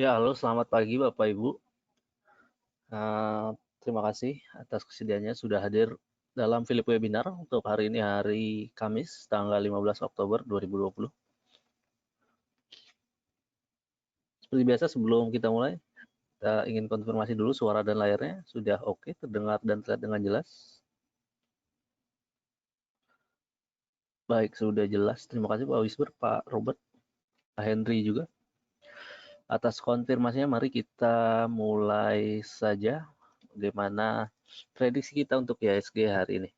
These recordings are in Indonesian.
Ya, halo, selamat pagi Bapak Ibu. Terima kasih atas kesediaannya sudah hadir dalam Philip Webinar untuk hari ini, hari Kamis, tanggal 15 Oktober 2020. Seperti biasa, sebelum kita mulai, kita ingin konfirmasi dulu suara dan layarnya sudah oke, terdengar dan terlihat dengan jelas. Baik, sudah jelas. Terima kasih Pak Wisber, Pak Robert, Pak Henry juga. Atas konfirmasinya, mari kita mulai saja bagaimana prediksi kita untuk IHSG hari ini.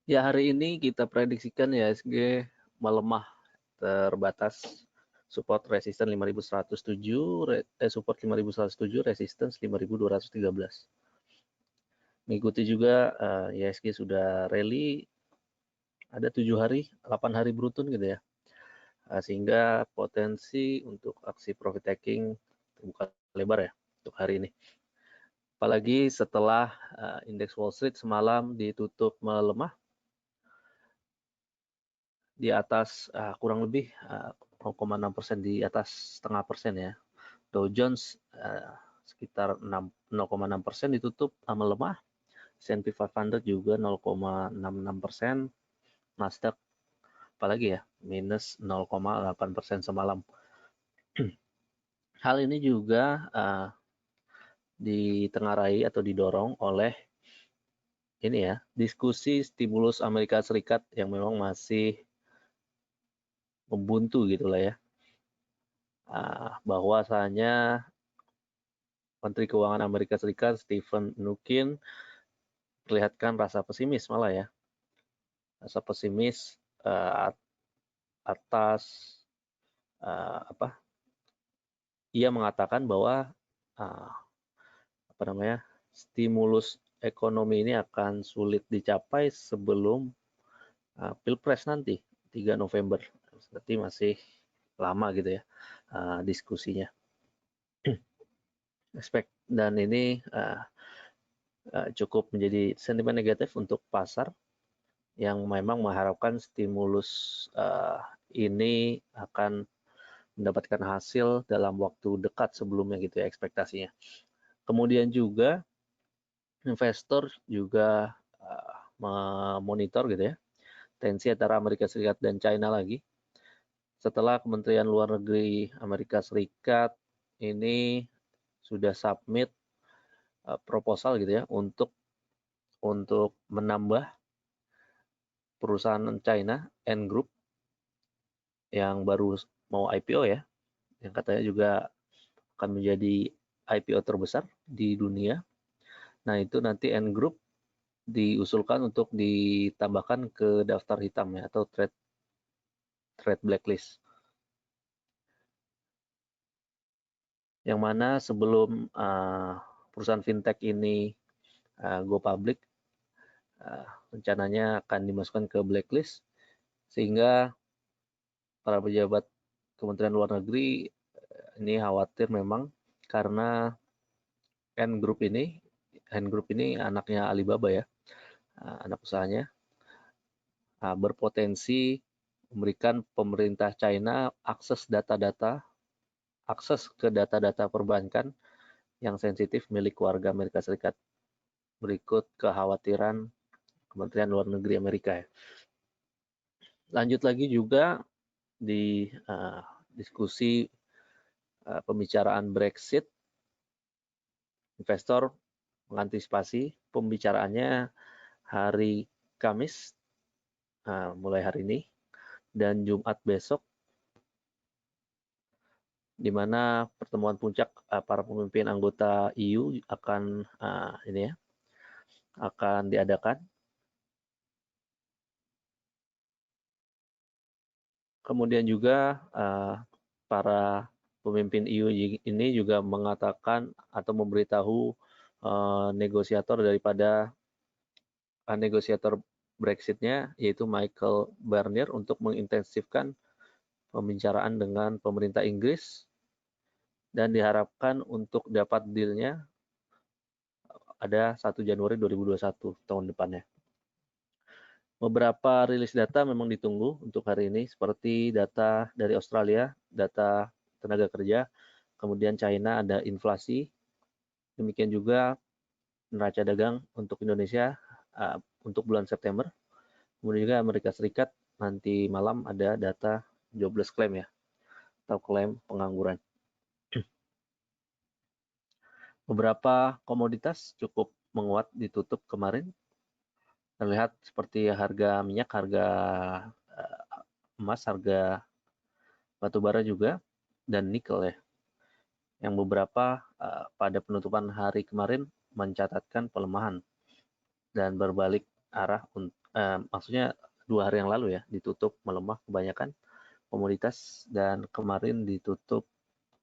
Ya, hari ini kita prediksikan IHSG melemah terbatas, support resisten 5107, support 5107, resistance 5213. Mengikuti juga IHSG sudah rally ada 7 hari, 8 hari beruntun gitu ya. Sehingga potensi untuk aksi profit taking terbuka lebar ya untuk hari ini. Apalagi setelah indeks Wall Street semalam ditutup melemah di atas kurang lebih 0,6% di atas setengah persen ya. Dow Jones sekitar 0,6% ditutup melemah. S&P 500 juga 0,66%. Nasdaq apalagi ya minus 0,8% semalam. Hal ini juga ditengarai atau didorong oleh ini ya, diskusi stimulus Amerika Serikat yang memang masih membuntu gitulah ya. Bahwasanya Menteri Keuangan Amerika Serikat Steven Mnuchin perlihatkan rasa pesimis malah ya. Rasa pesimis atas ia mengatakan bahwa stimulus ekonomi ini akan sulit dicapai sebelum Pilpres nanti 3 November. Berarti masih lama gitu ya diskusinya. Dan ini cukup menjadi sentimen negatif untuk pasar yang memang mengharapkan stimulus ini akan mendapatkan hasil dalam waktu dekat sebelumnya gitu ya ekspektasinya. Kemudian juga investor juga memonitor gitu ya tensi antara Amerika Serikat dan China lagi. Setelah Kementerian Luar Negeri Amerika Serikat ini sudah submit proposal gitu ya untuk menambah perusahaan China Ant Group yang baru mau IPO ya, yang katanya juga akan menjadi IPO terbesar di dunia. Nah, itu nanti Ant Group diusulkan untuk ditambahkan ke daftar hitam ya, atau trade blacklist. Yang mana sebelum perusahaan fintech ini go public, rencananya akan dimasukkan ke blacklist, sehingga para pejabat Kementerian Luar Negeri ini khawatir memang karena Ant Group ini anaknya Alibaba ya, anak usahanya, berpotensi memberikan pemerintah China akses ke data-data perbankan yang sensitif milik warga Amerika Serikat. Berikut kekhawatiran Kementerian Luar Negeri Amerika ya. Lanjut lagi juga di diskusi pembicaraan Brexit, investor mengantisipasi pembicaraannya hari Kamis, mulai hari ini, dan Jumat besok, di mana pertemuan puncak para pemimpin anggota EU akan akan diadakan. Kemudian juga para pemimpin EU ini juga mengatakan atau memberitahu negosiator Brexit-nya, yaitu Michael Barnier, untuk mengintensifkan pembicaraan dengan pemerintah Inggris, dan diharapkan untuk dapat deal-nya ada 1 Januari 2021 tahun depannya. Beberapa rilis data memang ditunggu untuk hari ini, seperti data dari Australia, data tenaga kerja. Kemudian China ada inflasi. Demikian juga neraca dagang untuk Indonesia untuk bulan September. Kemudian juga Amerika Serikat nanti malam ada data jobless claim ya, atau klaim pengangguran. Beberapa komoditas cukup menguat ditutup kemarin. Terlihat seperti harga minyak, harga emas, harga batubara juga, dan nikel ya. Yang beberapa pada penutupan hari kemarin mencatatkan pelemahan dan berbalik arah, maksudnya 2 hari yang lalu ya, ditutup melemah kebanyakan komoditas dan kemarin ditutup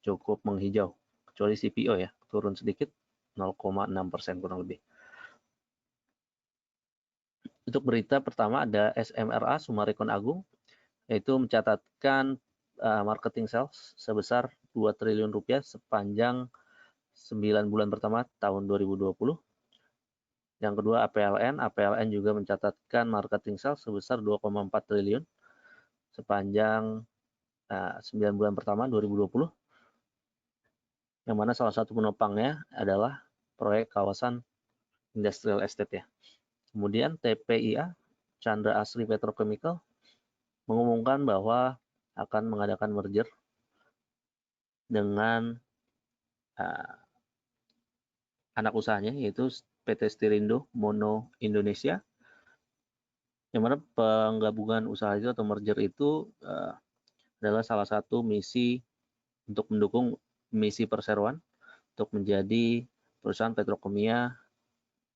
cukup menghijau, kecuali CPO ya, turun sedikit 0,6% kurang lebih. Untuk berita pertama ada SMRA, Summarecon Agung, yaitu mencatatkan marketing sales sebesar 2 triliun rupiah sepanjang 9 bulan pertama tahun 2020. Yang kedua APLN juga mencatatkan marketing sales sebesar 2,4 triliun sepanjang 9 bulan pertama 2020. Yang mana salah satu penopangnya adalah proyek kawasan industrial estate ya. Kemudian TPIA, Chandra Asri Petrochemical, mengumumkan bahwa akan mengadakan merger dengan anak usahanya yaitu PT Stirindo Mono Indonesia, yang mana penggabungan usaha itu atau merger itu adalah salah satu misi untuk mendukung misi perseroan untuk menjadi perusahaan petrokimia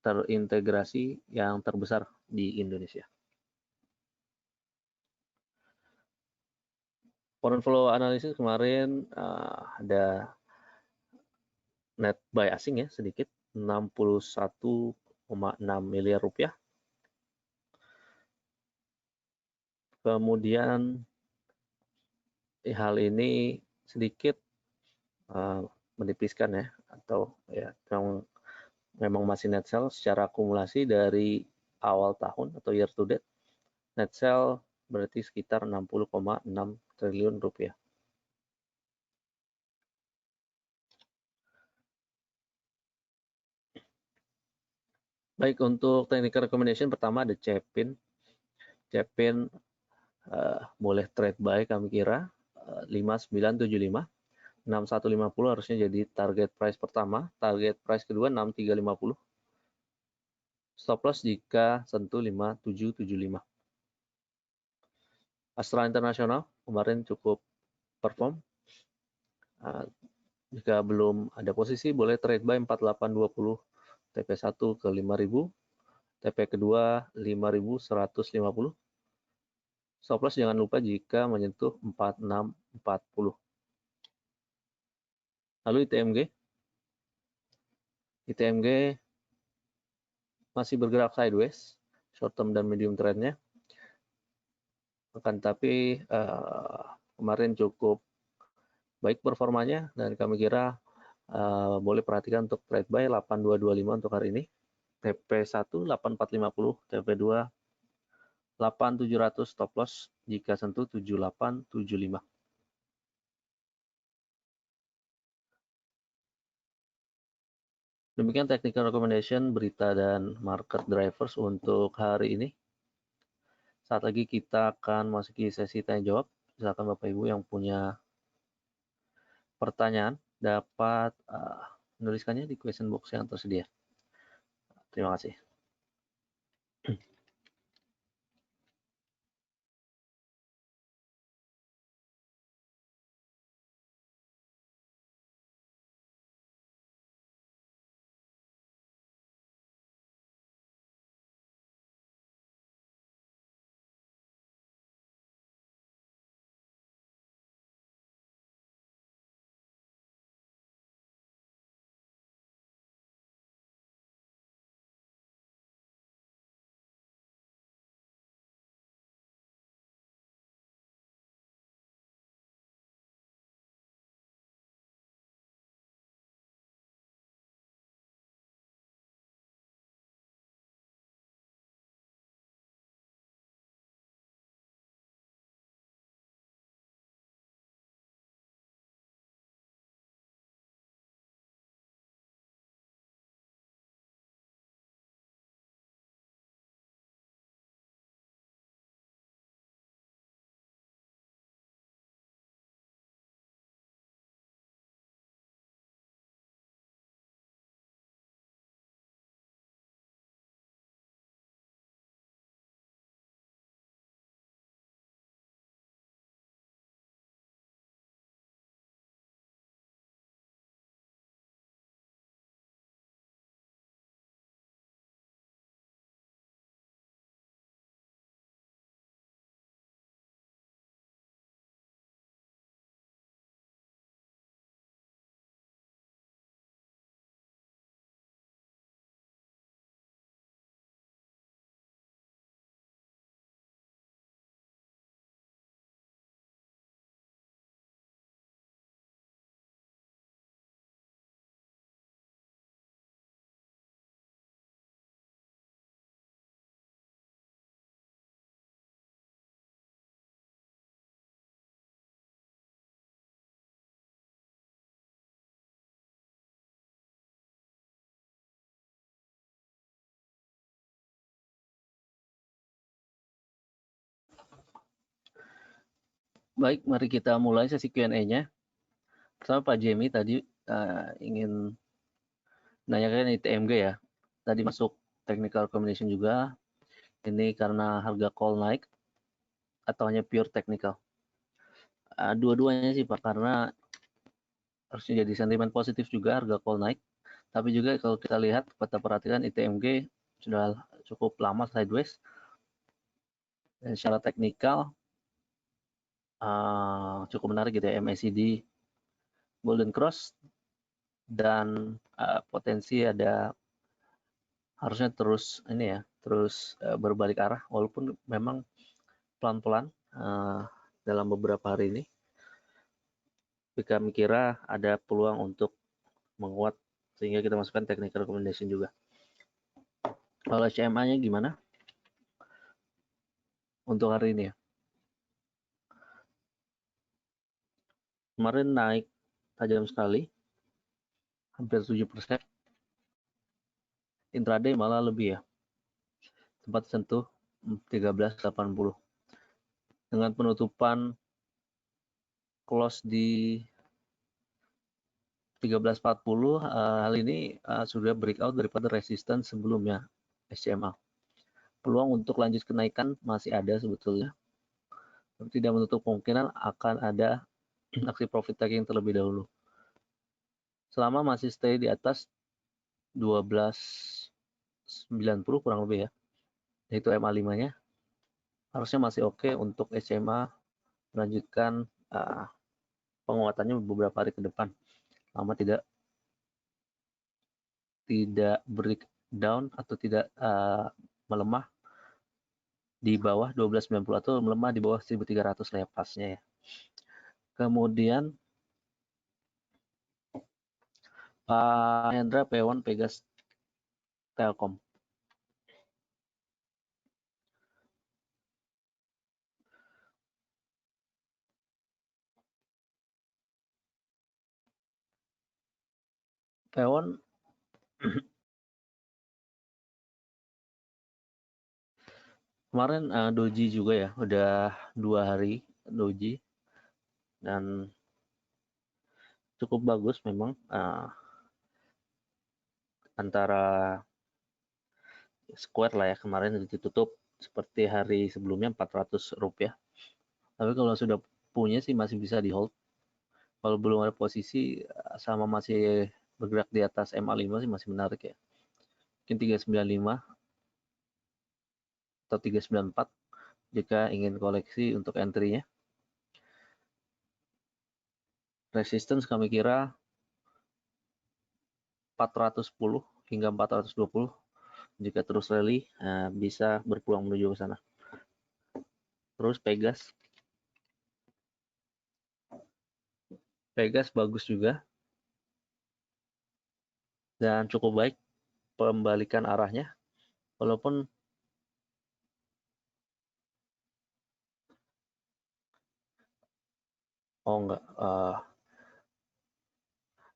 terintegrasi yang terbesar di Indonesia. Foreign flow analisis kemarin ada net buy asing ya sedikit 61,6 miliar rupiah. Kemudian hal ini sedikit menipiskan ya, atau ya memang masih net sell secara akumulasi dari awal tahun atau year to date. Net sell berarti sekitar 60,6 triliun rupiah. Baik, untuk technical recommendation pertama ada Cepin. Cepin boleh trade buy kami kira 5975. 6150 harusnya jadi target price pertama, target price kedua 6350. Stop loss jika sentuh 5775. Astra International kemarin cukup perform. Jika belum ada posisi boleh trade buy 4820, TP1 ke 5000, TP kedua 5150. Stop loss jangan lupa jika menyentuh 4640. Lalu ITMG masih bergerak sideways, short term dan medium trendnya. Akan tapi kemarin cukup baik performanya dan kami kira boleh perhatikan untuk trade buy 8225 untuk hari ini. TP1 8450, TP2 8700, stop loss jika sentuh 7875. Demikian technical recommendation, berita dan market drivers untuk hari ini. Saat lagi kita akan masuki sesi tanya jawab. Silakan Bapak Ibu yang punya pertanyaan dapat menuliskannya di question box yang tersedia. Terima kasih. Baik, mari kita mulai sesi Q&A-nya. Pertama Pak Jamie tadi ingin nanyakan ITMG ya. Tadi masuk technical recommendation juga. Ini karena harga call naik atau hanya pure technical? Dua-duanya sih Pak, karena harusnya jadi sentimen positif juga harga call naik. Tapi juga kalau kita lihat, kita perhatikan ITMG sudah cukup lama sideways. Dan secara teknikal cukup menarik gitu ya, MACD Golden Cross dan potensi ada harusnya terus ini ya, terus berbalik arah walaupun memang pelan-pelan dalam beberapa hari ini. Tapi kami kira ada peluang untuk menguat sehingga kita masukkan technical recommendation juga. Kalau CMA-nya gimana untuk hari ini ya? Kemarin naik tajam sekali, hampir 7%. Intraday malah lebih ya, sempat sentuh 13.80. Dengan penutupan close di 13.40, hal ini sudah breakout daripada resistance sebelumnya SCMA. Peluang untuk lanjut kenaikan masih ada sebetulnya. Tidak menutup kemungkinan akan ada aksi profit taking terlebih dahulu. Selama masih stay di atas 12.90 kurang lebih ya, yaitu MA5-nya, harusnya masih oke untuk SCMA melanjutkan penguatannya beberapa hari ke depan. Lama tidak breakdown atau tidak melemah di bawah 12.90 atau melemah di bawah 1.300 lepasnya ya. Kemudian Pak Hendra, P1, Pegas, Telkom. P1 kemarin doji juga ya, udah 2 hari doji dan cukup bagus memang, antara square lah ya, kemarin ditutup seperti hari sebelumnya 400 rupiah. Tapi kalau sudah punya sih masih bisa di hold. Kalau belum ada posisi sama masih bergerak di atas MA5 sih masih menarik ya. Mungkin 395 atau 394 jika ingin koleksi untuk entry-nya. Resistance kami kira 410 hingga 420. Jika terus rally bisa berpeluang menuju ke sana. Terus Pegas bagus juga dan cukup baik pembalikan arahnya, walaupun enggak,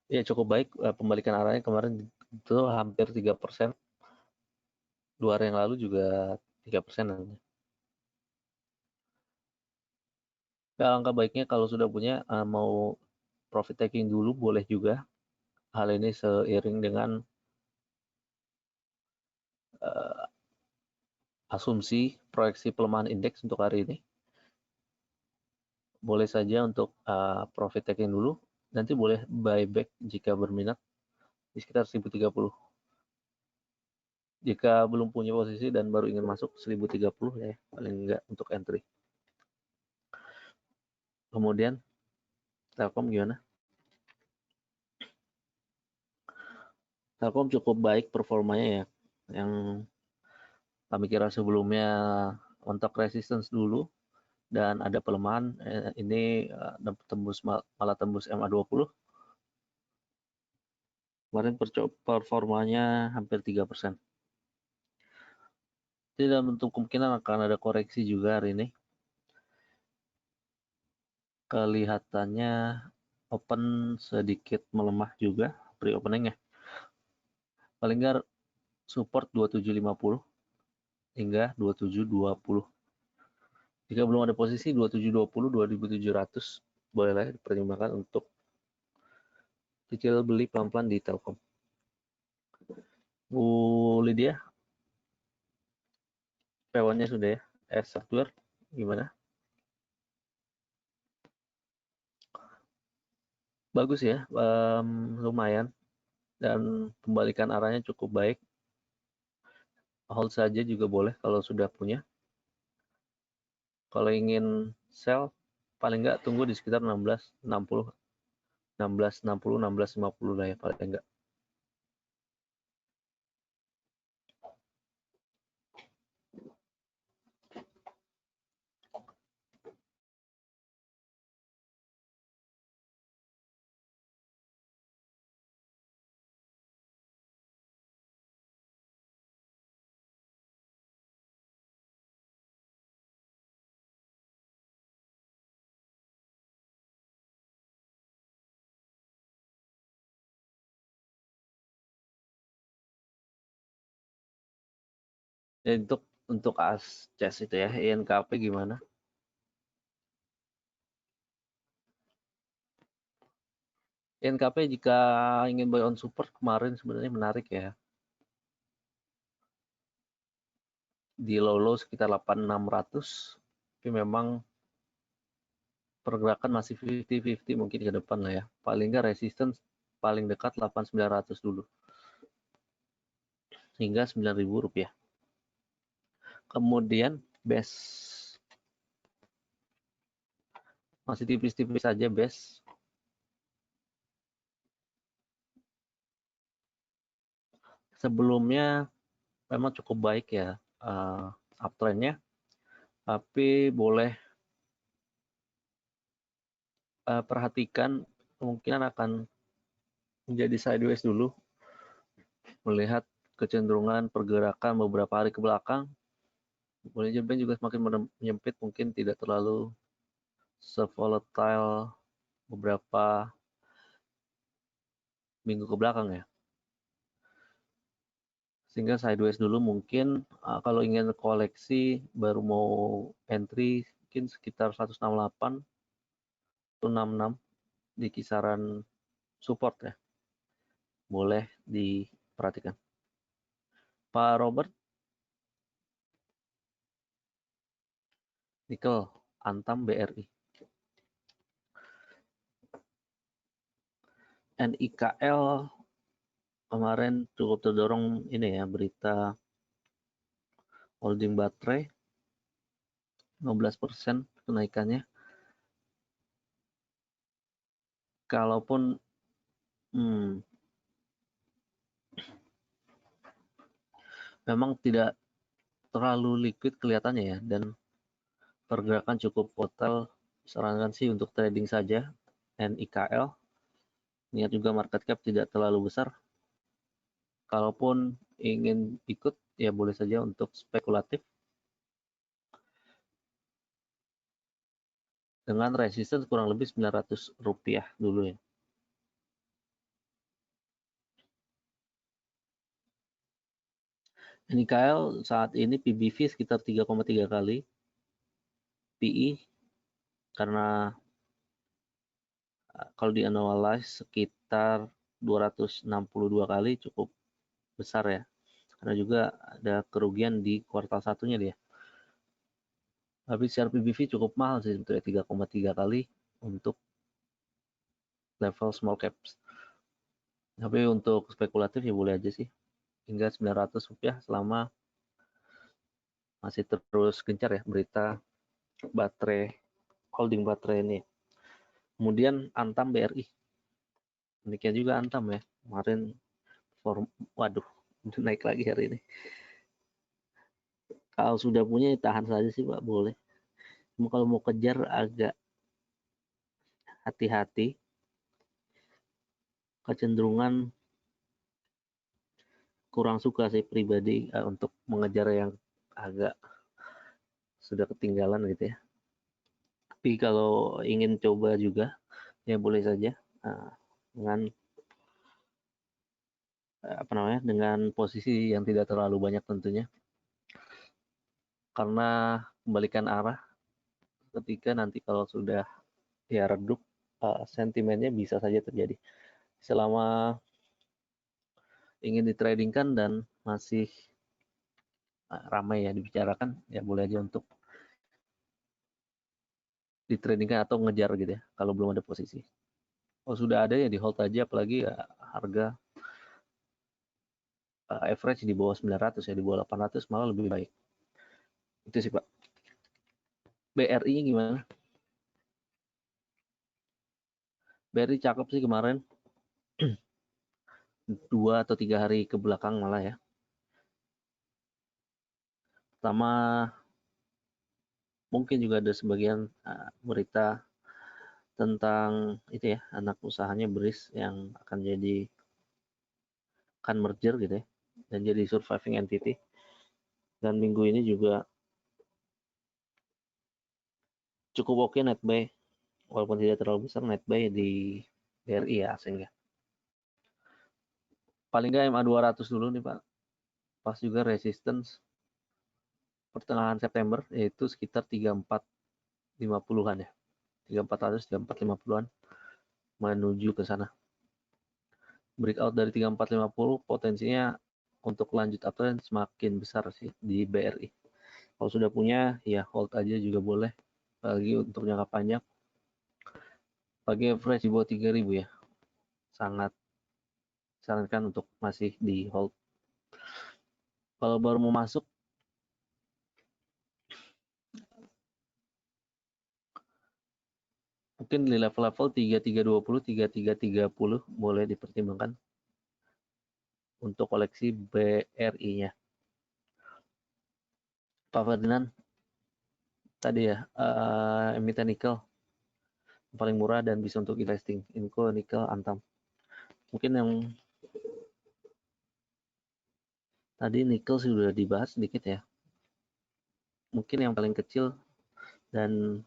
ya cukup baik pembalikan arahnya kemarin itu hampir 3%. 2 hari yang lalu juga 3%. Ya, angka baiknya kalau sudah punya mau profit taking dulu boleh juga. Hal ini seiring dengan asumsi proyeksi pelemahan indeks untuk hari ini. Boleh saja untuk profit taking dulu, nanti boleh buyback jika berminat di sekitar 1030. Jika belum punya posisi dan baru ingin masuk 1030 ya, paling enggak untuk entry. Kemudian Telkom gimana? Telkom cukup baik performanya ya, yang kami kira sebelumnya untuk resistance dulu dan ada pelemahan, ini malah tembus MA20. Kemarin performanya hampir 3%. Tidak menutup kemungkinan akan ada koreksi juga hari ini. Kelihatannya open sedikit melemah juga pre-opening ya. Paling nggak support 2750 hingga 2720. Jika belum ada posisi 2720, 2700, bolehlah dipertimbangkan untuk cicil beli pelan-pelan di Telkom. Bu Lydia, P1-nya sudah ya? Software gimana? Bagus ya, lumayan, dan pembalikan arahnya cukup baik. Hold saja juga boleh kalau sudah punya. Kalau ingin sell, paling nggak tunggu di sekitar 16.60, 16.60, 16.50 lah ya paling nggak. Ya, untuk ASCES itu ya, INKP gimana? INKP jika ingin buy on support kemarin sebenarnya menarik ya. Di low sekitar 8600, tapi memang pergerakan masih 50-50 mungkin ke depan lah ya. Paling nggak resistance paling dekat 8900 dulu. Hingga 9.000 rupiah. Kemudian base. Masih tipis-tipis saja base. Sebelumnya memang cukup baik ya uptrendnya. Tapi boleh perhatikan kemungkinan akan menjadi sideways dulu. Melihat kecenderungan pergerakan beberapa hari ke belakang, manajemen juga semakin menyempit, mungkin tidak terlalu se-volatile beberapa minggu ke belakang ya. Sehingga sideways dulu mungkin, kalau ingin koleksi baru mau entry mungkin sekitar 168 atau 66 di kisaran support ya. Boleh diperhatikan. Pak Robert, nikel, Antam, BRI. NIKL kemarin cukup terdorong ini ya, berita holding baterai 15% kenaikannya. Kalaupun memang tidak terlalu liquid kelihatannya ya, dan pergerakan cukup volatile, sarankan sih untuk trading saja NIKL. Niat juga market cap tidak terlalu besar. Kalaupun ingin ikut ya boleh saja untuk spekulatif. Dengan resistance kurang lebih 900 rupiah dulu ya. NIKL saat ini PBV sekitar 3,3 kali. PE karena kalau di annualize sekitar 262 kali, cukup besar ya. Karena juga ada kerugian di kuartal satunya dia. Tapi secara PBV cukup mahal sih sebetulnya, 3,3 kali untuk level small caps. Tapi untuk spekulatif ya boleh aja sih. Hingga 900 rupiah selama masih terus gencar ya berita baterai, holding baterai ini. Kemudian Antam BRI. Demikian juga Antam ya. Kemarin waduh, naik lagi hari ini. Kalau sudah punya tahan saja sih Pak, boleh. Cuma kalau mau kejar agak hati-hati. Kecenderungan kurang suka sih pribadi untuk mengejar yang agak sudah ketinggalan gitu ya. Tapi kalau ingin coba juga ya boleh saja dengan dengan posisi yang tidak terlalu banyak tentunya. Karena kembalikan arah ketika nanti kalau sudah ya redup, sentimennya bisa saja terjadi. Selama ingin ditradingkan dan masih ramai ya dibicarakan, ya boleh aja untuk ditradingkan atau ngejar gitu ya, kalau belum ada posisi. Kalau sudah ada ya di hold aja, apalagi ya harga average di bawah 900 ya, di bawah 800 malah lebih baik. Itu sih Pak. BRI gimana? BRI cakep sih kemarin. 2 atau 3 hari ke belakang malah ya. Pertama, mungkin juga ada sebagian berita tentang itu ya, anak usahanya Breeze yang akan merger gitu ya, dan jadi surviving entity. Dan minggu ini juga cukup oke net buy, walaupun tidak terlalu besar net buy di BRI ya asing ya. Paling nggak MA 200 dulu nih Pak, pas juga resistance pertengahan September, yaitu sekitar 3450-an ya, 3400, 3450-an menuju ke sana. Breakout dari 3450 potensinya untuk lanjut uptrend semakin besar sih di BRI. Kalau sudah punya ya hold aja juga boleh, apalagi untuk jangka panjang. Pagi average di bawah 3000 ya, sangat sarankan untuk masih di hold. Kalau baru mau masuk, mungkin di level-level 3320, 3330 boleh dipertimbangkan untuk koleksi BRI-nya. Pak Ferdinand, tadi ya, emiten nikel paling murah dan bisa untuk investing, Inco, nikel, Antam. Mungkin yang tadi nikel sudah dibahas sedikit ya. Mungkin yang paling kecil dan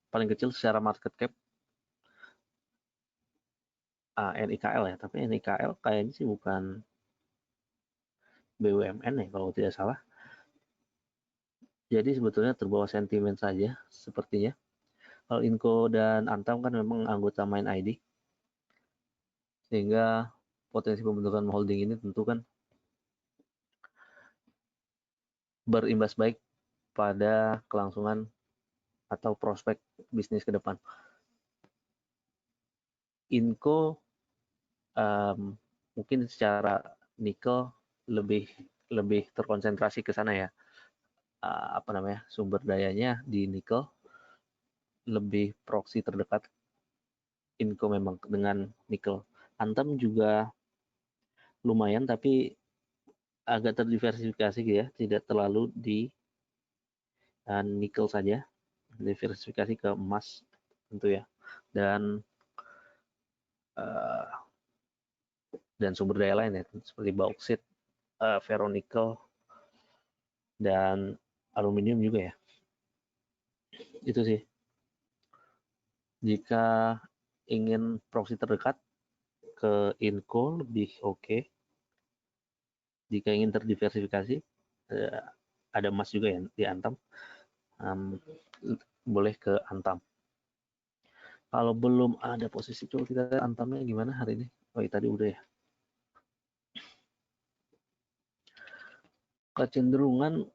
paling kecil secara market cap NIKL ya, tapi NIKL kayaknya sih bukan BUMN ya kalau tidak salah. Jadi sebetulnya terbawa sentimen saja sepertinya. Kalau Inco dan Antam kan memang anggota Main ID, sehingga potensi pembentukan holding ini tentu kan berimbas baik pada kelangsungan atau prospek bisnis ke depan. Inco mungkin secara nikel lebih terkonsentrasi ke sana ya. Sumber dayanya di nikel, lebih proksi terdekat Inco memang dengan nikel. Antam juga lumayan tapi agak terdiversifikasi ya, tidak terlalu di nikel saja, diversifikasi ke emas tentu ya, dan sumber daya lain ya, seperti bauksit, ferronikel, dan aluminium juga ya. Itu sih. Jika ingin proksi terdekat ke Inco lebih oke. Jika ingin terdiversifikasi, ada emas juga ya di Antam, boleh ke Antam. Kalau belum ada posisi, coba kita lihat Antamnya gimana hari ini. Oh iya, tadi udah ya. Kecenderungan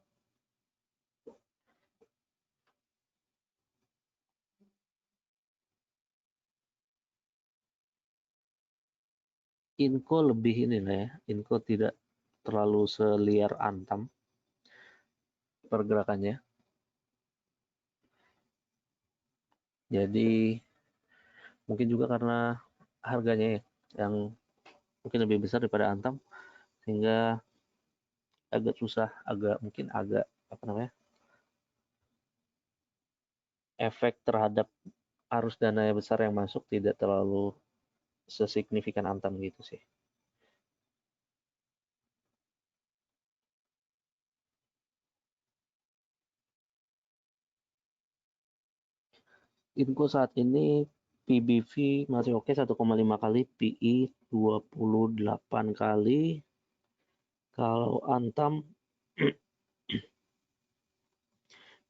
Inco lebih ini lah ya. Inco tidak terlalu seliar Antam pergerakannya. Jadi mungkin juga karena harganya ya, yang mungkin lebih besar daripada Antam, sehingga agak susah, mungkin agak efek terhadap arus dana yang besar yang masuk tidak terlalu sesignifikan Antam gitu sih. Inco saat ini PBV masih oke, 1,5 kali, PI 28 kali. Kalau Antam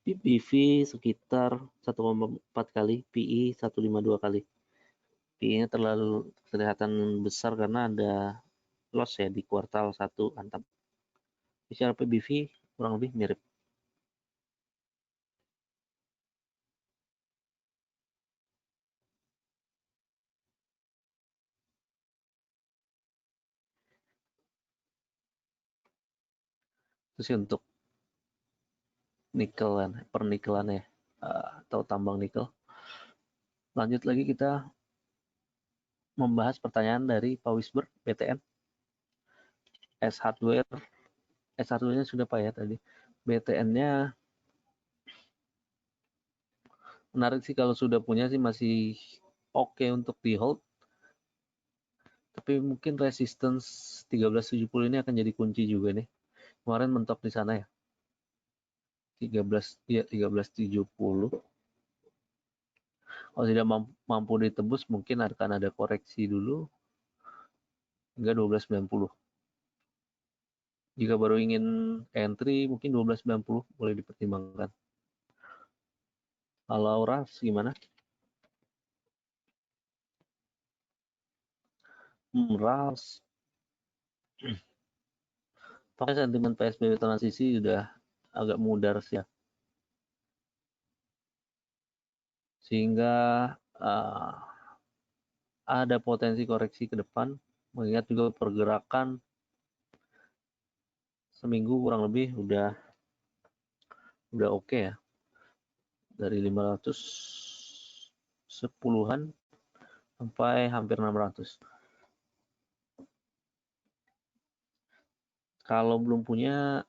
PV sekitar 1,4 kali, PE 152 kali. PE-nya terlalu kelihatan besar karena ada loss ya di kuartal 1 Antam. Secara PBV kurang lebih mirip. Itu sih untuk nikelan, pernikelan ya, atau tambang nikel. Lanjut lagi kita membahas pertanyaan dari Pak Wisber, BTN. S-Hardware-nya sudah Pak ya tadi. BTN-nya menarik sih kalau sudah punya sih masih oke untuk di hold. Tapi mungkin resistance 1370 ini akan jadi kunci juga nih. Kemarin mentok di sana ya. 1370. Kalau tidak mampu ditebus mungkin akan ada koreksi dulu hingga 1290. Jika baru ingin entry mungkin 1290 boleh dipertimbangkan. Kalau Ras gimana? Ras pakai sentimen PSBB transisi sudah agak mudar sih ya. Sehingga ada potensi koreksi ke depan, mengingat juga pergerakan seminggu kurang lebih udah oke ya. Dari 510-an sampai hampir 600. Kalau belum punya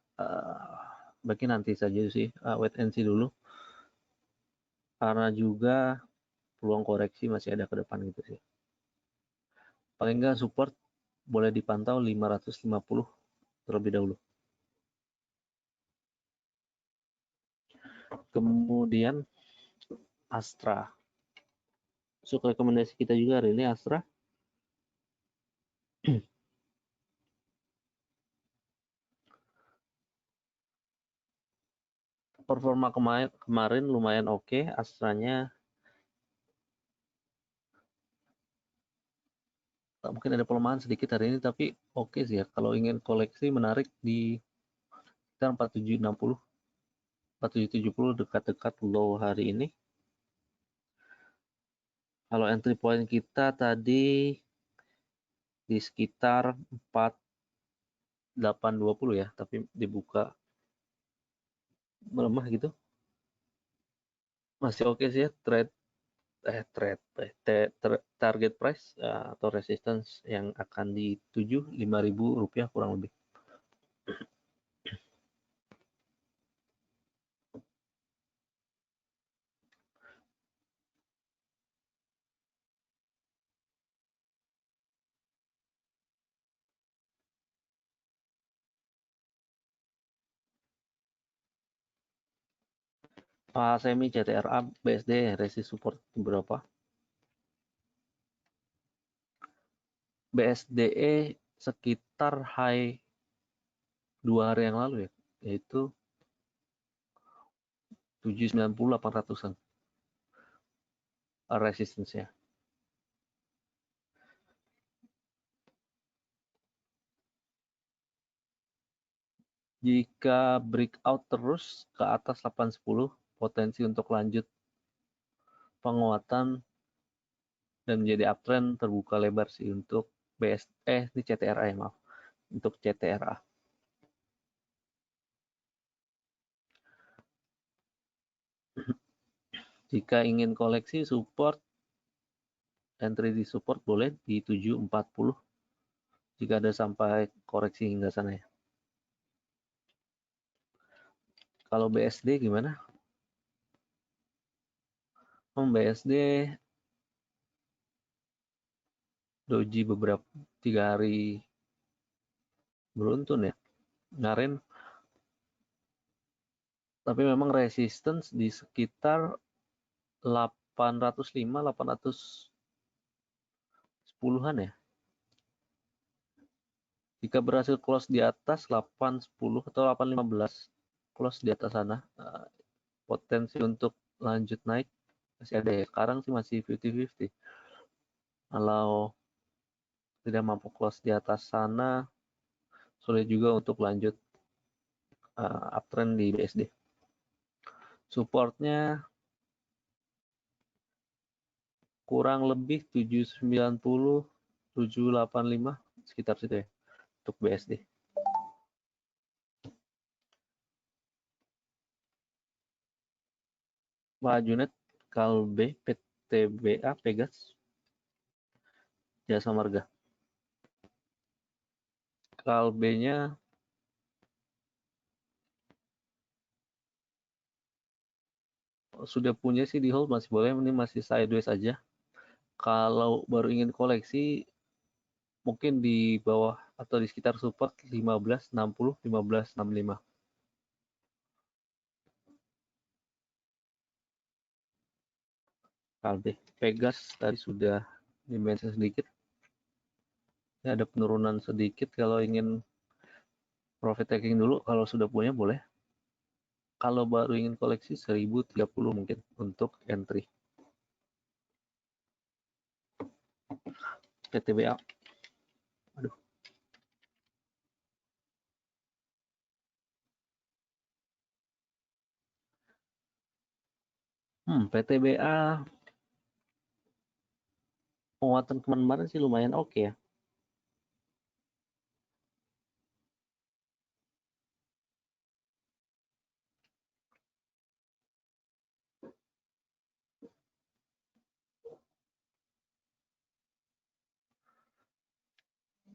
bagi nanti saja sih, wait and see dulu. Karena juga peluang koreksi masih ada ke depan gitu sih. Paling nggak support boleh dipantau 550 terlebih dahulu. Kemudian Astra. Masuk rekomendasi kita juga hari ini Astra. Performa kemarin lumayan oke. Astranya mungkin ada pelemahan sedikit hari ini, tapi oke sih ya. Kalau ingin koleksi menarik di sekitar 4760, 4770 dekat-dekat low hari ini. Kalau entry point kita tadi di sekitar 4820 ya, tapi dibuka melemah gitu. Masih oke sih ya, target price atau resistance yang akan dituju Rp5.000 kurang lebih. Semi CTRA BSD resist support berapa? BSDE sekitar high 2 hari yang lalu ya, yaitu 790-800an resistance-nya. Jika breakout terus ke atas 810, potensi untuk lanjut penguatan dan menjadi uptrend terbuka lebar sih untuk ini CTRA ya, maaf. Untuk CTRA. Jika ingin koleksi support, entry di support boleh di 740 jika ada sampai koreksi hingga sana ya. Kalau BSD gimana? BSD doji beberapa 3 hari beruntun ya. Kemarin tapi memang resistance di sekitar 805 810-an ya. Jika berhasil close di atas 810 atau 815 close di atas sana, potensi untuk lanjut naik masih ada ya. Sekarang sih masih 50-50. Kalau tidak mampu close di atas sana, sulit juga untuk lanjut uptrend di BSD. Supportnya kurang lebih 790, 785 sekitar situ ya untuk BSD. Pak Junet, Kalbe, PTBA, Pegas, Jasa Marga. Kalbe-nya sudah punya sih di hold masih boleh, ini masih sideways aja. Kalau baru ingin koleksi mungkin di bawah atau di sekitar support 1560, 1565. Kalbe. Pegas tadi sudah dimention sedikit. Ya, ada penurunan sedikit kalau ingin profit taking dulu, kalau sudah punya boleh. Kalau baru ingin koleksi 1030 mungkin untuk entry. PTBA. Aduh. PTBA penguatan kemarin sih lumayan oke ya.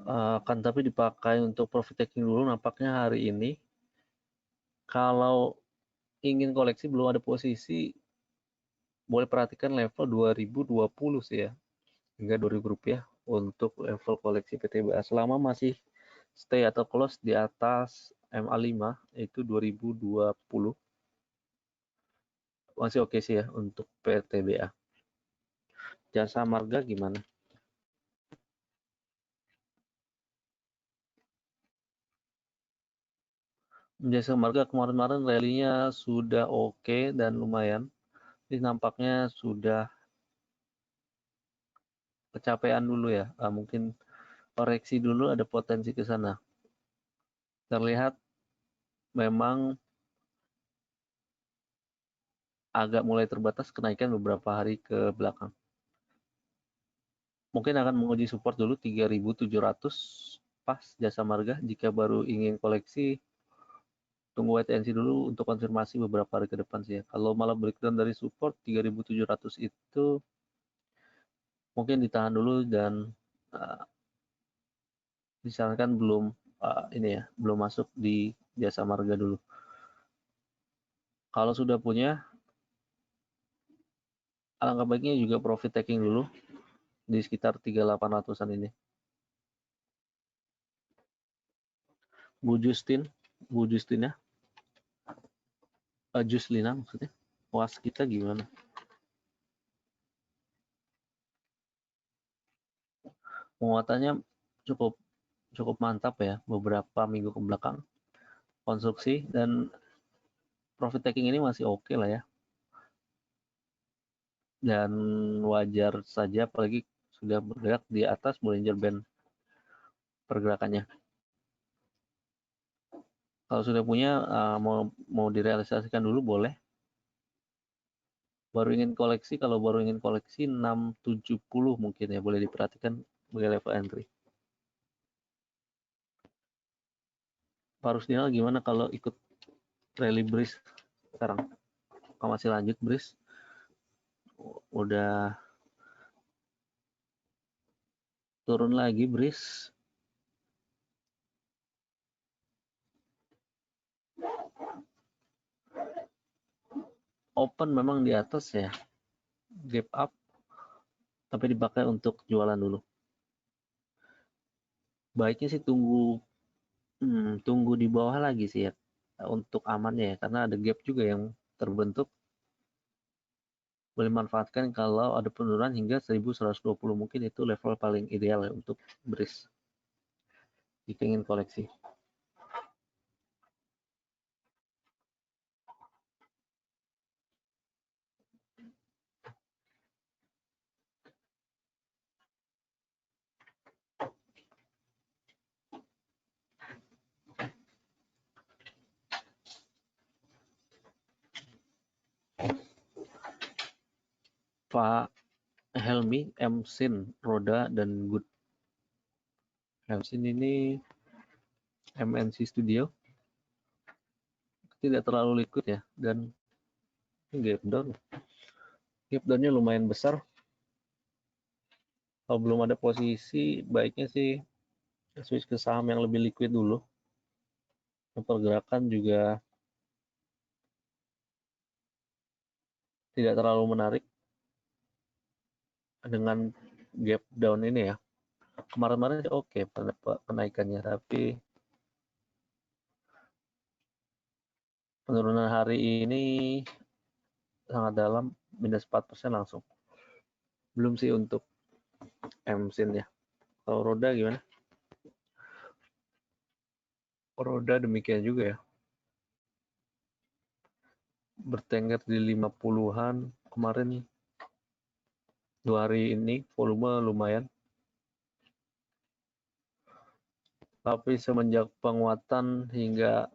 Akan tapi dipakai untuk profit taking dulu nampaknya hari ini. Kalau ingin koleksi belum ada posisi, boleh perhatikan level 2020 sih ya, hingga Rp2.000 untuk level koleksi PTBA. Selama masih stay atau close di atas MA5 itu 2020 masih oke sih ya untuk PTBA. Jasa Marga gimana? Jasa Marga kemarin-kemarin rally-nya sudah oke dan lumayan. Ini nampaknya sudah kecapean dulu ya. Mungkin koreksi dulu, ada potensi ke sana. Terlihat memang agak mulai terbatas kenaikan beberapa hari ke belakang. Mungkin akan menguji support dulu 3.700 pas Jasa Marga. Jika baru ingin koleksi, tunggu wait and see dulu untuk konfirmasi beberapa hari ke depan sih ya. Kalau malah breakdown dari support 3.700 itu mungkin ditahan dulu dan disarankan belum ini ya, belum masuk di Jasa Marga dulu. Kalau sudah punya, alangkah baiknya juga profit taking dulu di sekitar 3.800-an ini. Bu Justina, Juslina maksudnya. Was kita gimana? Penguatannya cukup cukup mantap ya beberapa minggu ke belakang. Konstruksi dan profit taking ini masih oke lah ya. Dan wajar saja apalagi sudah bergerak di atas Bollinger Band pergerakannya. Kalau sudah punya mau direalisasikan dulu boleh. Baru ingin koleksi, kalau baru ingin koleksi 670 mungkin ya, boleh diperhatikan sebagai level entry. Pak Rusdinal gimana kalau ikut rally Breeze sekarang? Kalau masih lanjut Breeze? Udah turun lagi Breeze. Open memang di atas ya, gap up, tapi dipakai untuk jualan dulu. Baiknya sih tunggu di bawah lagi sih ya, untuk amannya ya, karena ada gap juga yang terbentuk. Boleh manfaatkan kalau ada penurunan hingga 1120 mungkin itu level paling ideal ya untuk Breeze jika ingin koleksi. Pak Helmi, Emsin, Roda, dan Good. Emsin ini MNC Studio, tidak terlalu liquid ya, dan gap downnya lumayan besar. Kalau belum ada posisi, baiknya sih switch ke saham yang lebih liquid dulu. Pergerakan juga tidak terlalu menarik dengan gap down ini ya. Kemarin-kemarin sih oke penaikannya, tapi penurunan hari ini sangat dalam, minus 4% langsung. Belum sih untuk MSIN ya. Kalau Roda gimana? Roda demikian juga ya. Bertengger di 50-an kemarin, 2 hari ini volume lumayan. Tapi semenjak penguatan hingga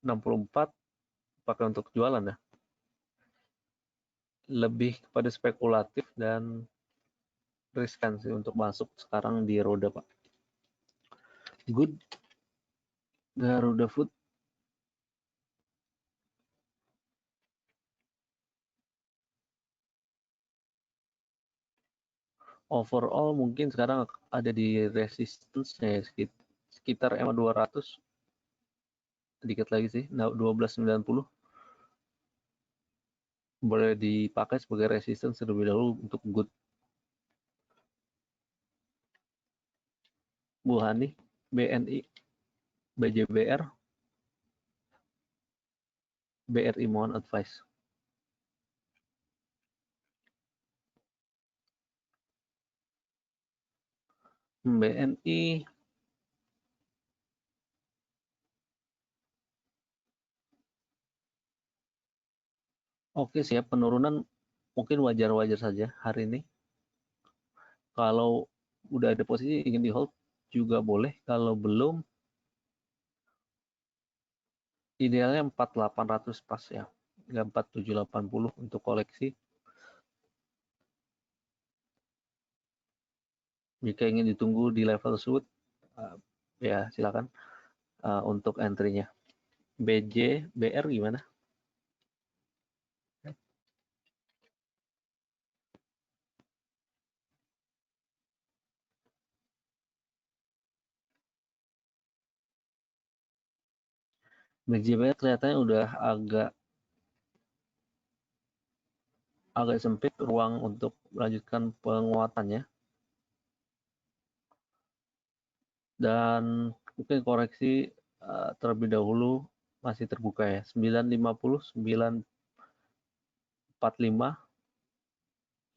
64 pakai untuk jualan ya. Lebih kepada spekulatif dan riskan sih untuk masuk sekarang di Roda, Pak. Good, Garuda Food. Overall mungkin sekarang ada di resistance-nya ya, sekitar EMA 200, sedikit lagi sih, 1290. Boleh dipakai sebagai resistance terlebih dahulu untuk Good. Bu Hani, BNI, BJBR, BRI mohon advice. BNI oke sih ya, penurunan mungkin wajar-wajar saja hari ini. Kalau udah ada posisi ingin di hold juga boleh, kalau belum idealnya 4800 pas ya, nggak 4780 untuk koleksi. Jika ingin ditunggu di level tersebut, ya silakan untuk entry-nya. BJ, BR gimana? BJBR kelihatannya udah agak sempit ruang untuk melanjutkan penguatannya. Dan mungkin koreksi terlebih dahulu masih terbuka ya, 950, 945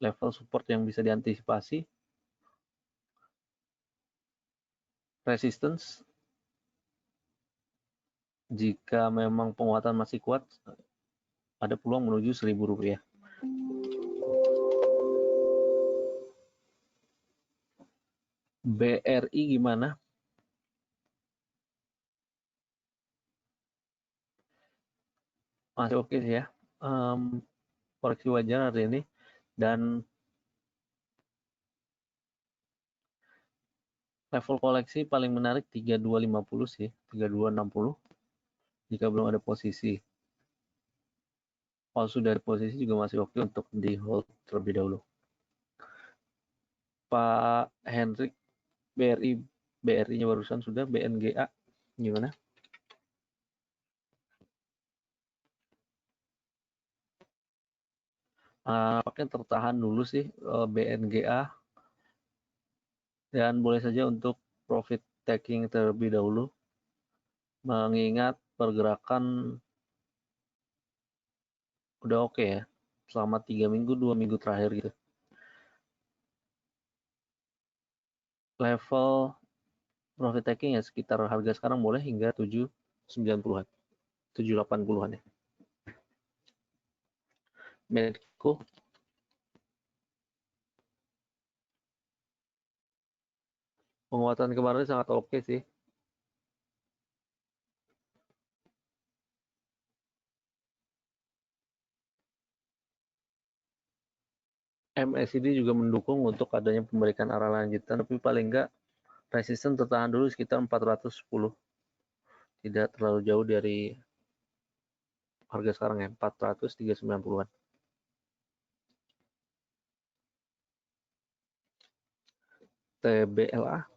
level support yang bisa diantisipasi. Resistance jika memang penguatan masih kuat, ada peluang menuju Rp1.000. BRI gimana? Masih oke sih ya. Koreksi wajar hari ini, dan level koleksi paling menarik 3250 sih, 3260 jika belum ada posisi. Kalau sudah ada posisi juga masih oke untuk di hold terlebih dahulu. Pak Hendrik, BRI-nya barusan sudah, BNGA gimana? Pakai tertahan dulu sih BNGA, dan boleh saja untuk profit taking terlebih dahulu, mengingat pergerakan udah oke ya selama 3 minggu, 2 minggu terakhir gitu. Level profit taking ya sekitar harga sekarang boleh hingga 790-an, 780-an ya. Medco penguatan kemarin sangat oke sih. MACD juga mendukung untuk adanya pembalikan arah lanjutan, tapi paling enggak resisten tertahan dulu sekitar 410. Tidak terlalu jauh dari harga sekarang ya, 400 390-an. TBLA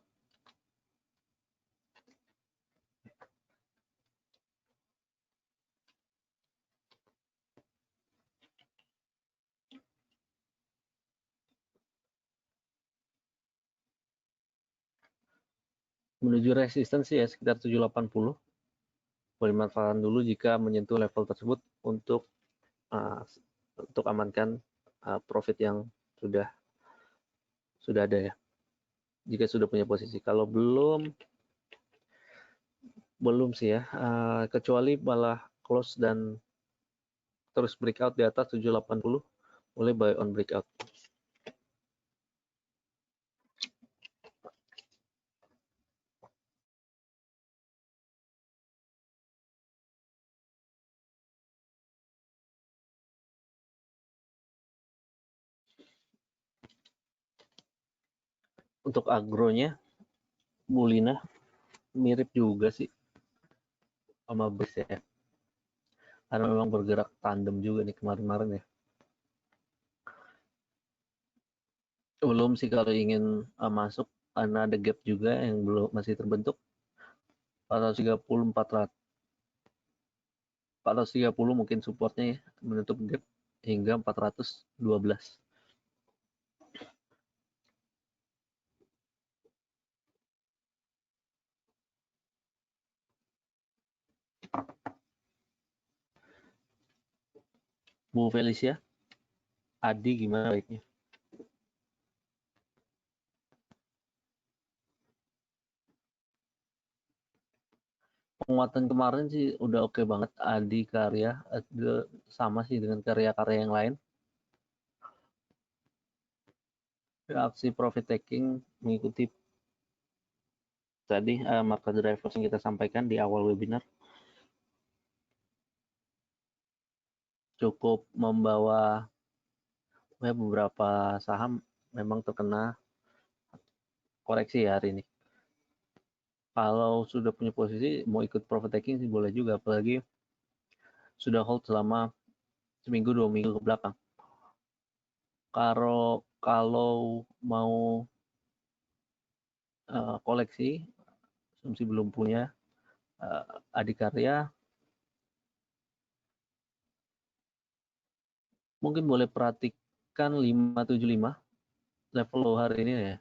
menuju resisten sih ya sekitar 780. Boleh manfaatkan dulu jika menyentuh level tersebut untuk amankan profit yang sudah ada ya. Jika sudah punya posisi, kalau belum sih ya, kecuali malah close dan terus breakout di atas 780, boleh buy on breakout. Untuk agronya, Bulina mirip juga sih sama BES ya. Karena memang bergerak tandem juga nih kemarin-kemarin ya. Belum sih kalau ingin masuk, karena ada gap juga yang belum masih terbentuk. 430 mungkin supportnya ya, menutup gap hingga 412. Bu Felicia, Adi gimana baiknya? Penguatan kemarin sih udah oke banget. Adi Karya sama sih dengan karya-karya yang lain. Aksi profit taking mengikuti tadi market drivers yang kita sampaikan di awal webinar. Cukup membawa beberapa saham memang terkena koreksi ya hari ini. Kalau sudah punya posisi mau ikut profit taking sih boleh juga, apalagi sudah hold selama seminggu 2 minggu ke belakang. Kalau mau koleksi, asumsi belum punya Adikarya, mungkin boleh perhatikan 575 level low hari ini ya,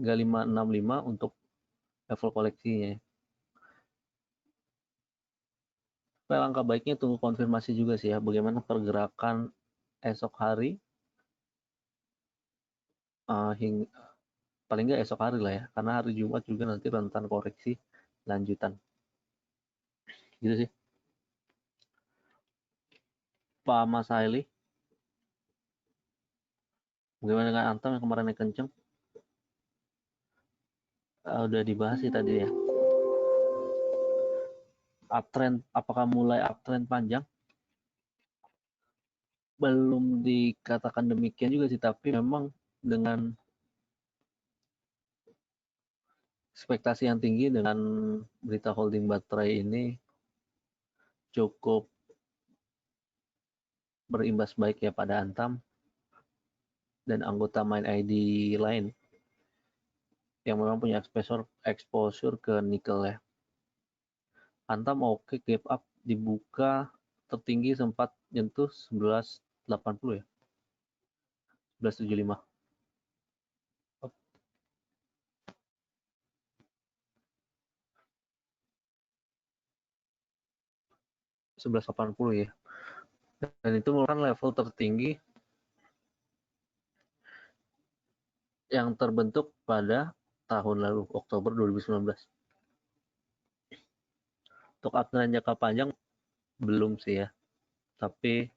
hingga 565 untuk level koleksinya. Langkah baiknya tunggu konfirmasi juga sih ya, bagaimana pergerakan esok hari, hingga paling nggak esok hari lah ya, karena hari Jumat juga nanti rentan koreksi lanjutan. Gitu sih. Pak Mas Haili, bagaimana dengan Antam yang kemarin naik kenceng? Udah dibahas sih tadi ya. Uptrend, apakah mulai uptrend panjang? Belum dikatakan demikian juga sih, tapi memang dengan ekspektasi yang tinggi dengan berita holding baterai ini cukup berimbas baik ya pada Antam dan anggota Mind ID lain yang memang punya exposure ke nikel ya. Antam oke, gap up dibuka tertinggi sempat nyentuh 1180 ya. 1175. 1180 ya. Dan itu merupakan level tertinggi yang terbentuk pada tahun lalu, Oktober 2019. Untuk uptrend jangka panjang belum sih ya, tapi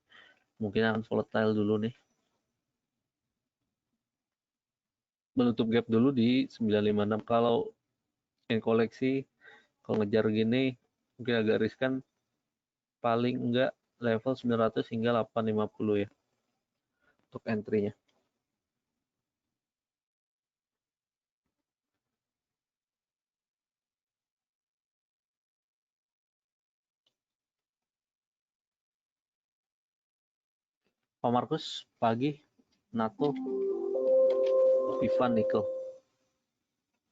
mungkin akan volatile dulu nih. Menutup gap dulu di 956. Kalau yang koleksi, kalau ngejar gini mungkin agak riskan, paling enggak level 900 hingga 850 ya untuk entry-nya. Pak Markus, pagi, NATO, Vivan, Nikel.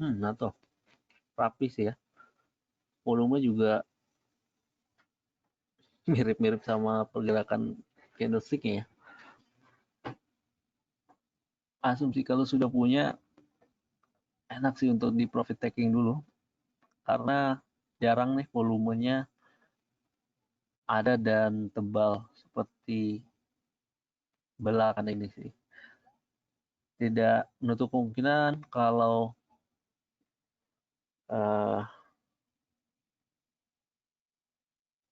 NATO, rapi sih ya. Volume juga mirip-mirip sama pergerakan candlestick ya. Asumsi kalau sudah punya, enak sih untuk di profit taking dulu. Karena jarang nih volumenya ada dan tebal seperti belakangan ini sih. Tidak menutup kemungkinan kalau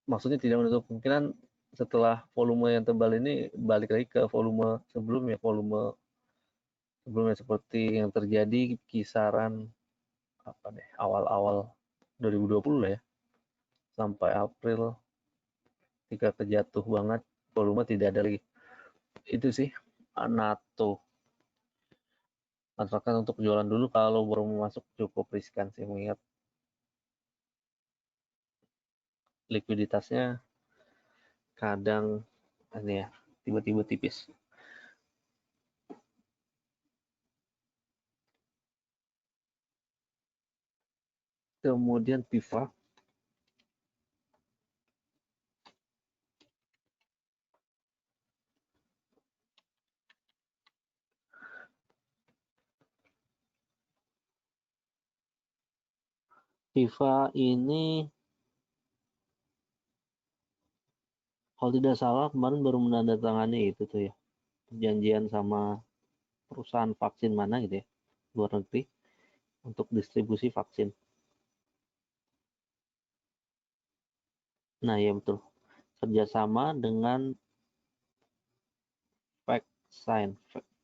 maksudnya tidak menutup kemungkinan setelah volume yang tebal ini balik lagi ke volume sebelumnya, seperti yang terjadi kisaran awal-awal 2020 lah ya, sampai April ketika kejatuh banget volume tidak ada lagi. Itu sih NATO. Manfaatkan untuk jualan dulu kalau baru masuk, cukup riskan sih mengingat likuiditasnya kadang ini ya tiba-tiba tipis. Kemudian PIVA. PIVA ini kalau tidak salah kemarin baru menandatangani itu tuh ya, perjanjian sama perusahaan vaksin mana gitu ya, luar negeri, untuk distribusi vaksin. Nah ya betul, kerjasama dengan Vaccine,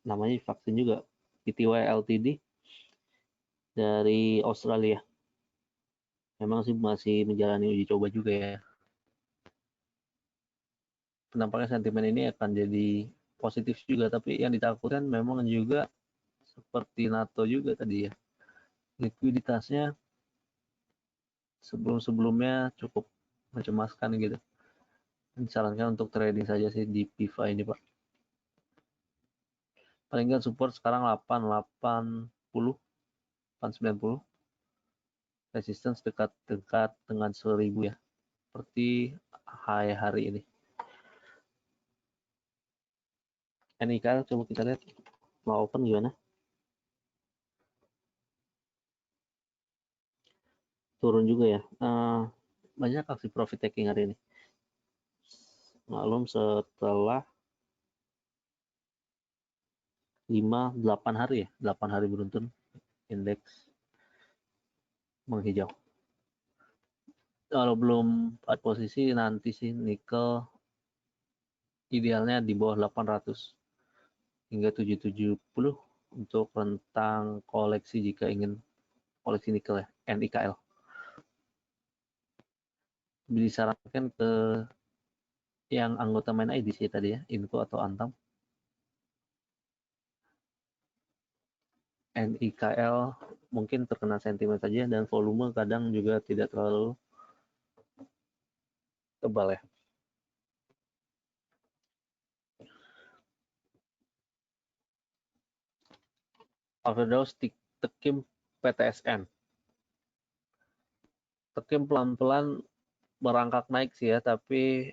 namanya vaksin juga, PTY Ltd dari Australia. Memang sih masih menjalani uji coba juga ya. Penampaknya sentimen ini akan jadi positif juga, tapi yang ditakutkan memang juga seperti NATO juga tadi ya, likuiditasnya sebelum-sebelumnya cukup mencemaskan gitu. Disarankan untuk trading saja sih di PIVA ini Pak. Paling nggak support sekarang 880, 890. Resistance dekat-dekat dengan 1000 ya, seperti high hari ini. NIK coba kita lihat mau open gimana. Turun juga ya. Banyak aksi profit taking hari ini. Maklum setelah 8 hari ya, 8 hari beruntun indeks menghijau. Kalau belum 4 posisi nanti sih nikel idealnya di bawah 800 hingga 770 untuk rentang koleksi jika ingin koleksi nikel ya, NIKL. Disarankan ke yang anggota main ID sih tadi ya, Inco atau Antam. NIKL mungkin terkena sentimen saja dan volume kadang juga tidak terlalu tebal ya. Firdaus Tekim PTSN. Tekim pelan-pelan merangkak naik sih ya, tapi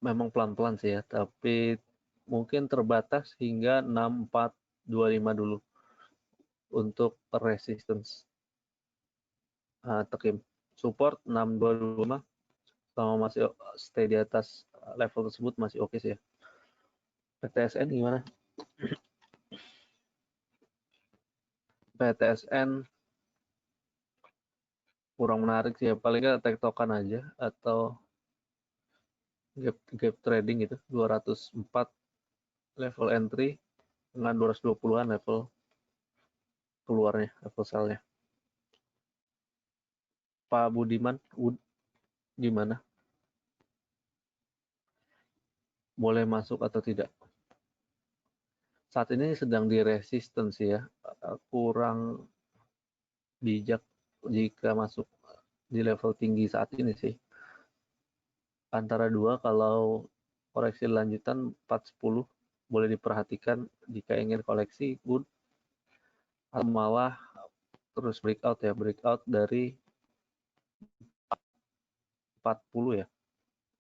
memang pelan-pelan sih ya, tapi mungkin terbatas hingga 6425 dulu untuk resistance. Tekim support 6225 sama masih stay di atas level tersebut masih oke sih ya. PTSN gimana? PTSN kurang menarik sih ya, paling nggak tektokan aja atau gap trading gitu, 204 level entry dengan 220-an level keluarnya, level sellnya. Pak Budiman, gimana? Boleh masuk atau tidak? Saat ini sedang di resistance ya, kurang bijak jika masuk di level tinggi saat ini sih. antara dua, kalau koreksi lanjutan 410 boleh diperhatikan jika ingin koleksi good, atau malah terus breakout dari 40 ya,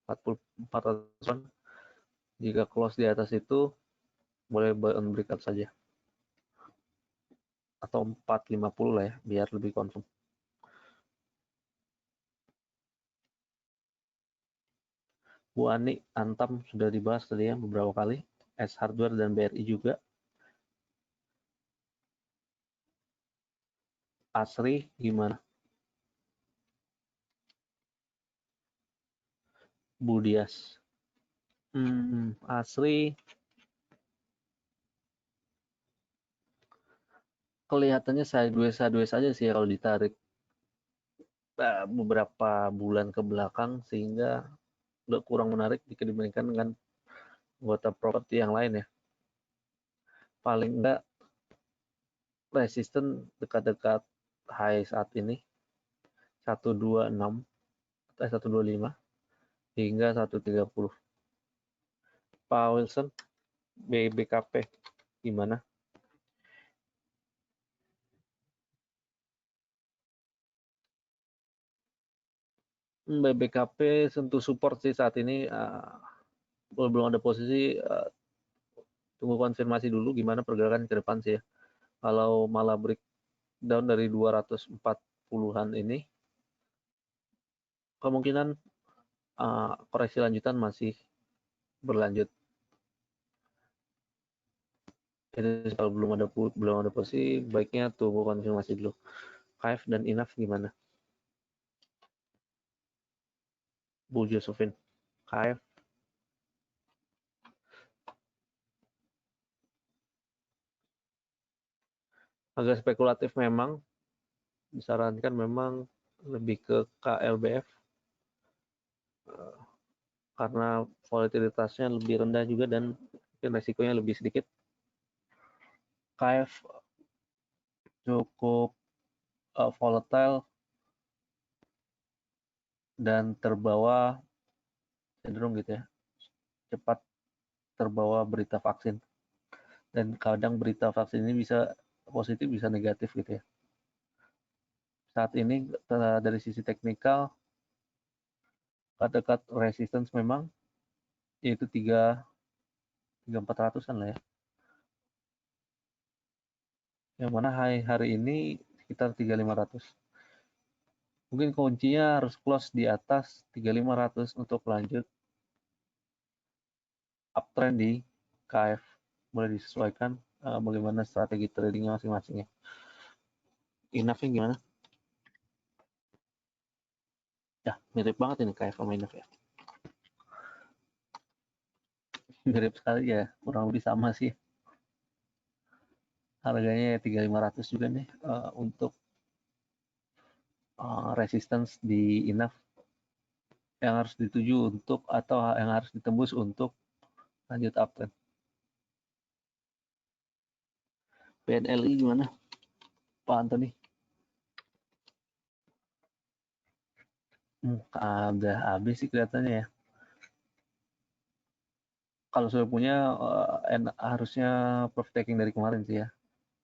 40 400-an. Jika close di atas itu boleh breakout saja, atau 450 lah ya, biar lebih confirm. Bu Ani, Antam sudah dibahas tadi ya beberapa kali, S Hardware dan BRI juga. Asri gimana? Budias. Asri kelihatannya sideways aja sih kalau ditarik beberapa bulan ke belakang, sehingga udah kurang menarik jika dibandingkan dengan anggota properti yang lain ya. Paling enggak resisten dekat-dekat high saat ini 126 atau 125 hingga 130. Pak Wilson, BBKP gimana? BBKP sentuh support sih saat ini, belum ada posisi, tunggu konfirmasi dulu gimana pergerakan ke depan sih ya. Kalau malah breakdown dari 240-an ini, kemungkinan koreksi lanjutan masih berlanjut. Jadi kalau belum ada posisi, baiknya tunggu konfirmasi dulu. KF dan INAF gimana? Bu Josephine. KF agak spekulatif memang, disarankan memang lebih ke KLBF karena volatilitasnya lebih rendah juga dan resikonya lebih sedikit. KF cukup volatile dan terbawa cenderung gitu ya, cepat terbawa berita vaksin, dan kadang berita vaksin ini bisa positif bisa negatif gitu ya. Saat ini dari sisi teknikal dekat resistance memang, yaitu 3400-an lah ya, yang mana hari ini sekitar 3500. Mungkin kuncinya harus close di atas 3500 untuk lanjut uptrend di KF. Boleh disesuaikan bagaimana strategi tradingnya masing-masing ya. INAF gimana? Ya, mirip banget ini KF sama INAF ya. Mirip sekali ya, kurang lebih sama sih. Harganya 3500 juga nih untuk resistance di INAF yang harus dituju untuk, atau yang harus ditembus untuk lanjut uptrend. PNLI gimana, Pak Antoni? Udah habis sih kelihatannya ya. Kalau sudah punya, harusnya profit taking dari kemarin sih ya.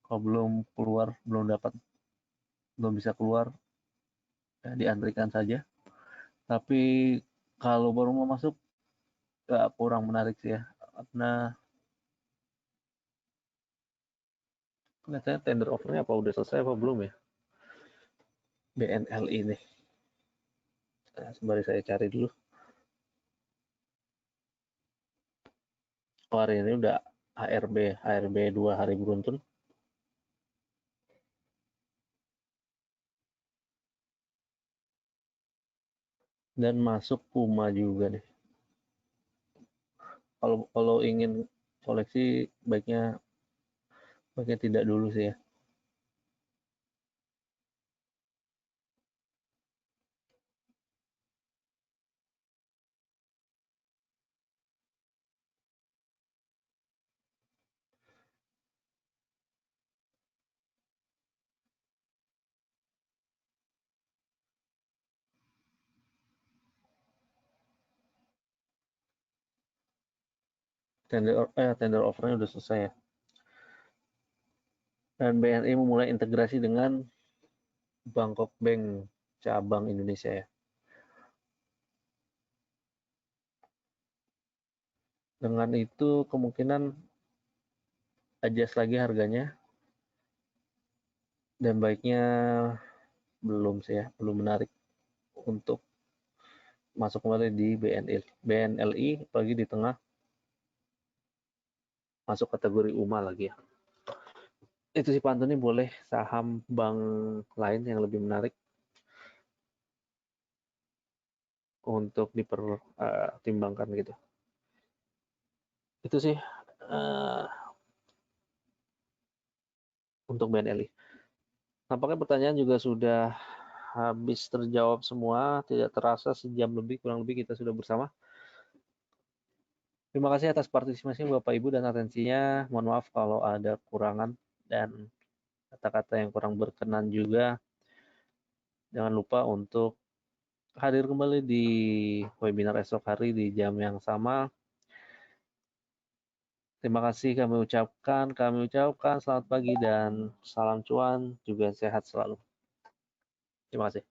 Kalau belum keluar, belum bisa keluar, ya diantrikan saja. Tapi kalau baru mau masuk, kurang menarik sih ya, karena kelihatannya tender offernya apa udah selesai apa belum ya, BNL ini. Sembari saya cari dulu. Oh, hari ini udah HRB 2 hari beruntun. Dan masuk Puma juga nih. Kalau ingin koleksi, baiknya tidak dulu sih ya. tender offernya udah selesai ya. Dan BNI memulai integrasi dengan Bangkok Bank cabang Indonesia ya. Dengan itu kemungkinan adjust lagi harganya, dan baiknya belum sih ya, belum menarik untuk masuk kembali di BNLI apalagi di tengah masuk kategori UMA lagi ya. Itu sih Pak Antoni, boleh saham bank lain yang lebih menarik untuk dipertimbangkan gitu. Itu sih untuk BNLI. Nampaknya pertanyaan juga sudah habis terjawab semua, tidak terasa sejam lebih, kurang lebih kita sudah bersama. Terima kasih atas partisipasinya Bapak Ibu dan atensinya. Mohon maaf kalau ada kurangan dan kata-kata yang kurang berkenan juga. Jangan lupa untuk hadir kembali di webinar esok hari di jam yang sama. Terima kasih kami ucapkan selamat pagi dan salam cuan, juga sehat selalu. Terima kasih.